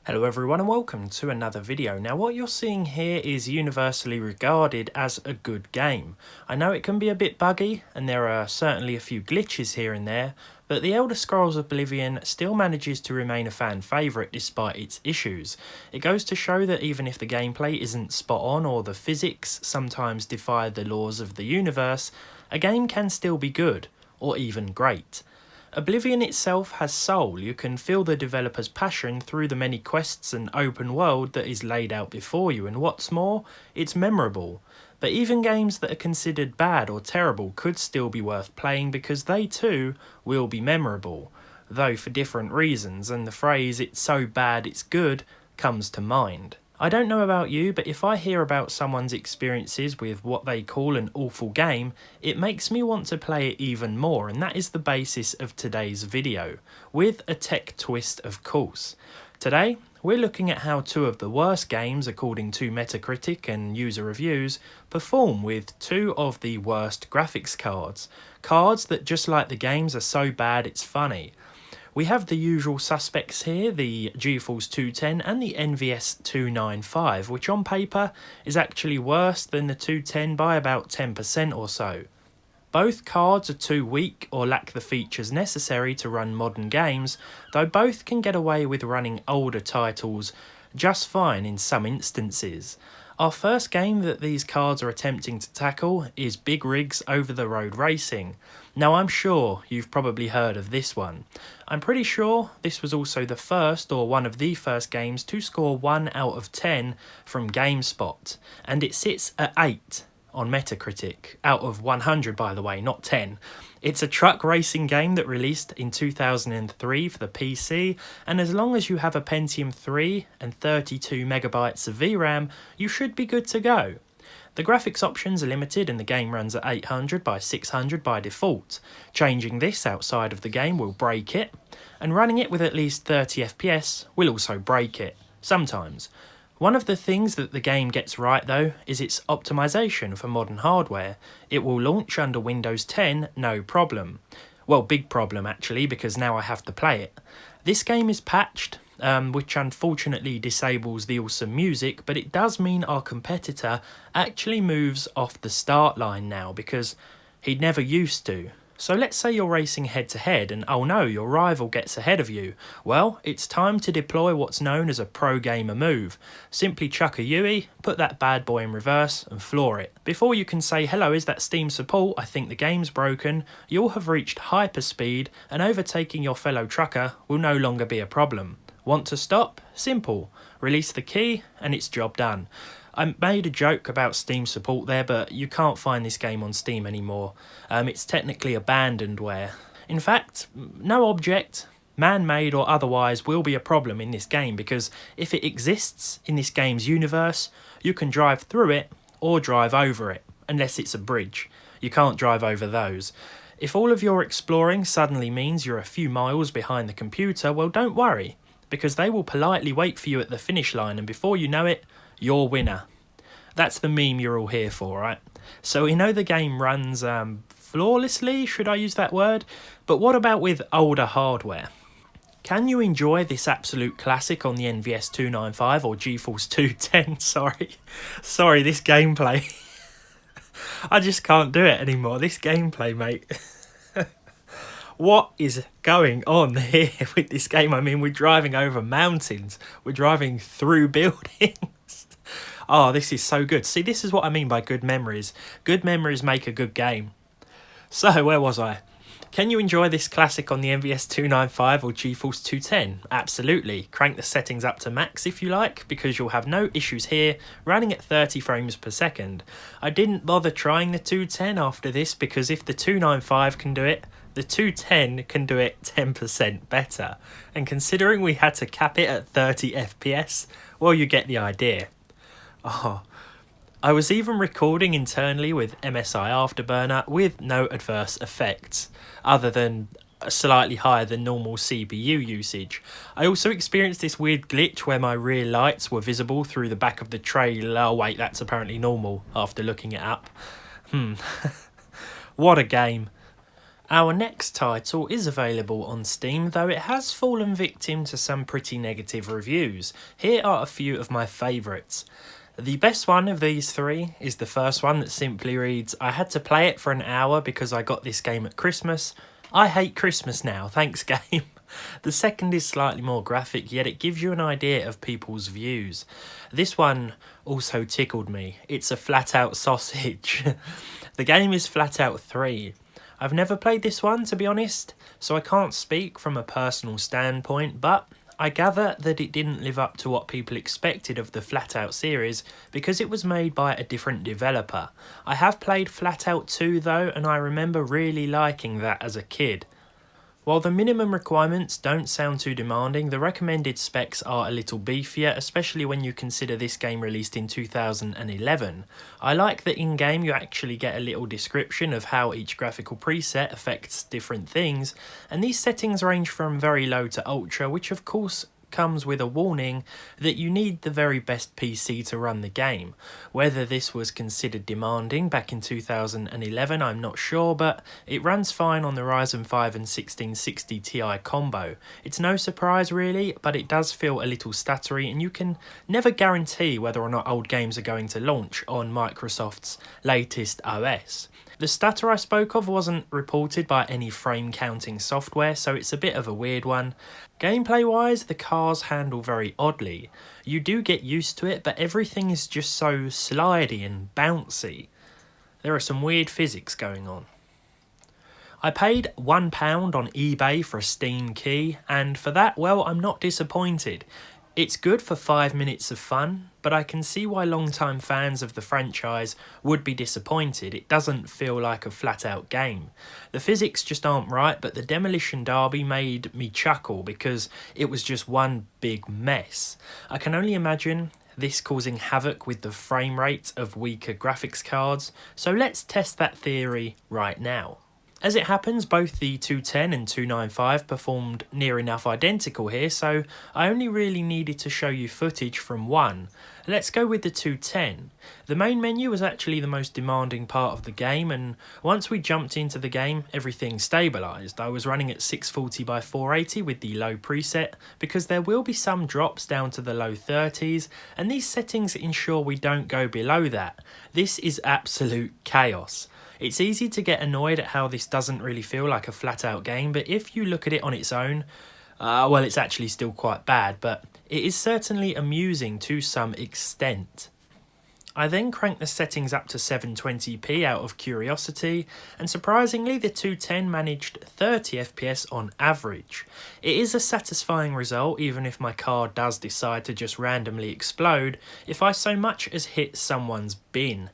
Hello everyone and welcome to another video. Now what you're seeing here is universally regarded as a good game. I know it can be a bit buggy and there are certainly a few glitches here and there, but The Elder Scrolls Oblivion still manages to remain a fan favourite despite its issues. It goes to show that even if the gameplay isn't spot on or the physics sometimes defy the laws of the universe, a game can still be good, or even great. Oblivion itself has soul. You can feel the developer's passion through the many quests and open world that is laid out before you, and what's more, it's memorable. But even games that are considered bad or terrible could still be worth playing because they too will be memorable, though for different reasons, and the phrase "it's so bad it's good" comes to mind. I don't know about you, but if I hear about someone's experiences with what they call an awful game, it makes me want to play it even more, and that is the basis of today's video, with a tech twist of course. Today, we're looking at how two of the worst games, according to Metacritic and user reviews, perform with two of the worst graphics cards. Cards that, just like the games, are so bad it's funny. We have the usual suspects here, the GeForce 210 and the NVS 295, which on paper is actually worse than the 210 by about 10% or so. Both cards are too weak or lack the features necessary to run modern games, though both can get away with running older titles just fine in some instances. Our first game that these cards are attempting to tackle is Big Rigs Over the Road Racing. Now I'm sure you've probably heard of this one. I'm pretty sure this was also the first or one of the first games to score 1 out of 10 from GameSpot, and it sits at 8 on Metacritic, out of 100 by the way, not 10. It's a truck racing game that released in 2003 for the PC, and as long as you have a Pentium 3 and 32 megabytes of VRAM, you should be good to go. The graphics options are limited and the game runs at 800 by 600 by default. Changing this outside of the game will break it, and running it with at least 30 FPS will also break it, sometimes. One of the things that the game gets right though is its optimization for modern hardware. It will launch under Windows 10 no problem. Well, big problem actually, because now I have to play it. This game is patched, which unfortunately disables the awesome music, but it does mean our competitor actually moves off the start line now because he never used to. So let's say you're racing head to head and oh no, your rival gets ahead of you. Well, it's time to deploy what's known as a pro gamer move. Simply chuck a UE, put that bad boy in reverse and floor it. Before you can say hello, is that Steam support? I think the game's broken. You'll have reached hyperspeed and overtaking your fellow trucker will no longer be a problem. Want to stop? Simple. Release the key and it's job done. I made a joke about Steam support there, but you can't find this game on Steam anymore. It's technically abandonedware. In fact, no object, man-made or otherwise, will be a problem in this game because if it exists in this game's universe, you can drive through it or drive over it, unless it's a bridge. You can't drive over those. If all of your exploring suddenly means you're a few miles behind the computer, well, don't worry, because they will politely wait for you at the finish line, and before you know it, you're winner. That's the meme you're all here for, right? So we know the game runs flawlessly, should I use that word? But what about with older hardware? Can you enjoy this absolute classic on the NVS 295 or GeForce 210? Sorry, this gameplay. I just can't do it anymore. This gameplay, mate. What is going on here with this game? I mean, we're driving over mountains. We're driving through buildings. Oh, this is so good. See, this is what I mean by good memories. Good memories make a good game. So, where was I? Can you enjoy this classic on the NVS 295 or GeForce 210? Absolutely. Crank the settings up to max if you like, because you'll have no issues here, running at 30 frames per second. I didn't bother trying the 210 after this, because if the 295 can do it, the 210 can do it 10% better. And considering we had to cap it at 30 FPS, well, you get the idea. Oh, I was even recording internally with MSI Afterburner with no adverse effects, other than slightly higher than normal CPU usage. I also experienced this weird glitch where my rear lights were visible through the back of the trailer. Oh wait, that's apparently normal after looking it up. What a game. Our next title is available on Steam, though it has fallen victim to some pretty negative reviews. Here are a few of my favourites. The best one of these three is the first one that simply reads, "I had to play it for an hour because I got this game at Christmas. I hate Christmas now, thanks game." The second is slightly more graphic, yet it gives you an idea of people's views. This one also tickled me. It's a flat out sausage. The game is Flat Out 3. I've never played this one, to be honest, so I can't speak from a personal standpoint, but I gather that it didn't live up to what people expected of the Flat Out series because it was made by a different developer. I have played Flat Out 2 though, and I remember really liking that as a kid. While the minimum requirements don't sound too demanding, the recommended specs are a little beefier, especially when you consider this game released in 2011. I like that in-game you actually get a little description of how each graphical preset affects different things, and these settings range from very low to ultra, which of course comes with a warning that you need the very best PC to run the game. Whether this was considered demanding back in 2011, I'm not sure, but it runs fine on the Ryzen 5 and 1660 Ti combo. It's no surprise really, but it does feel a little stuttery, and you can never guarantee whether or not old games are going to launch on Microsoft's latest OS. The stutter I spoke of wasn't reported by any frame counting software, so it's a bit of a weird one. Gameplay wise, the cars handle very oddly. You do get used to it, but everything is just so slidey and bouncy. There are some weird physics going on. I paid £1 on eBay for a Steam key, and for that, well, I'm not disappointed. It's good for 5 minutes of fun, but I can see why long-time fans of the franchise would be disappointed. It doesn't feel like a flat-out game. The physics just aren't right, but the Demolition Derby made me chuckle because it was just one big mess. I can only imagine this causing havoc with the frame rate of weaker graphics cards, so let's test that theory right now. As it happens, both the 210 and 295 performed near enough identical here, so I only really needed to show you footage from one. Let's go with the 210. The main menu was actually the most demanding part of the game, and once we jumped into the game, everything stabilised. I was running at 640 by 480 with the low preset, because there will be some drops down to the low 30s, and these settings ensure we don't go below that. This is absolute chaos. It's easy to get annoyed at how this doesn't really feel like a flat-out game, but if you look at it on its own, well, it's actually still quite bad, but it is certainly amusing to some extent. I then cranked the settings up to 720p out of curiosity, and surprisingly the 210 managed 30 FPS on average. It is a satisfying result, even if my car does decide to just randomly explode if I so much as hit someone's bin.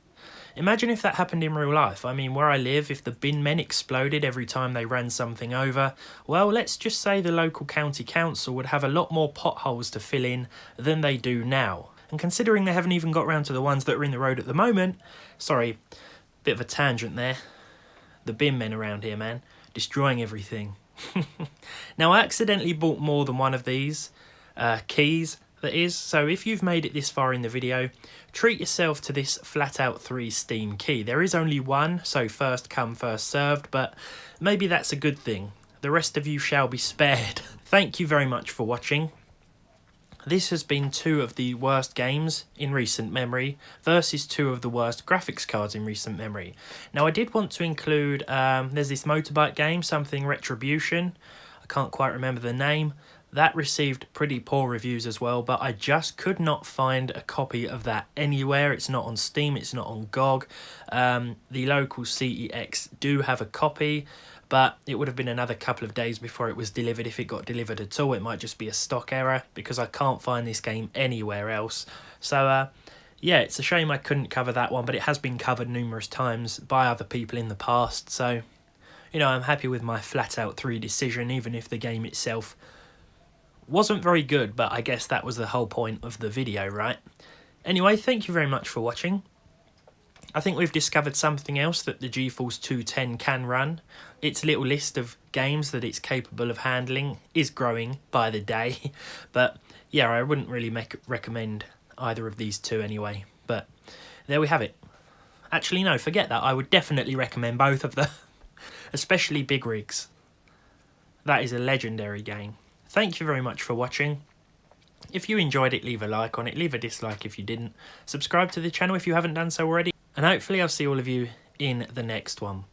Imagine if that happened in real life. I mean, where I live, if the bin men exploded every time they ran something over, well, let's just say the local county council would have a lot more potholes to fill in than they do now. And considering they haven't even got round to the ones that are in the road at the moment, sorry, bit of a tangent there. The bin men around here, man, destroying everything. Now, I accidentally bought more than one of these keys, that is, so if you've made it this far in the video, treat yourself to this Flat Out 3 Steam key. There is only one, so first come, first served, but maybe that's a good thing. The rest of you shall be spared. Thank you very much for watching. This has been 2 of the worst games in recent memory versus 2 of the worst graphics cards in recent memory. Now, I did want to include, there's this motorbike game, something Retribution. I can't quite remember the name. That received pretty poor reviews as well, but I just could not find a copy of that anywhere. It's not on Steam, it's not on GOG. The local CEX do have a copy, but it would have been another couple of days before it was delivered, if it got delivered at all. It might just be a stock error, because I can't find this game anywhere else. So, yeah, it's a shame I couldn't cover that one, but it has been covered numerous times by other people in the past. So, you know, I'm happy with my Flat Out 3 decision, even if the game itself wasn't very good, but I guess that was the whole point of the video, right? Anyway, thank you very much for watching. I think we've discovered something else that the GeForce 210 can run. Its little list of games that it's capable of handling is growing by the day. But yeah, I wouldn't really recommend either of these two anyway. But there we have it. Actually, no, forget that. I would definitely recommend both of them. especially big rigs. That is a legendary game. Thank you very much for watching. If you enjoyed it, leave a like on it, leave a dislike if you didn't. Subscribe to the channel if you haven't done so already, and hopefully I'll see all of you in the next one.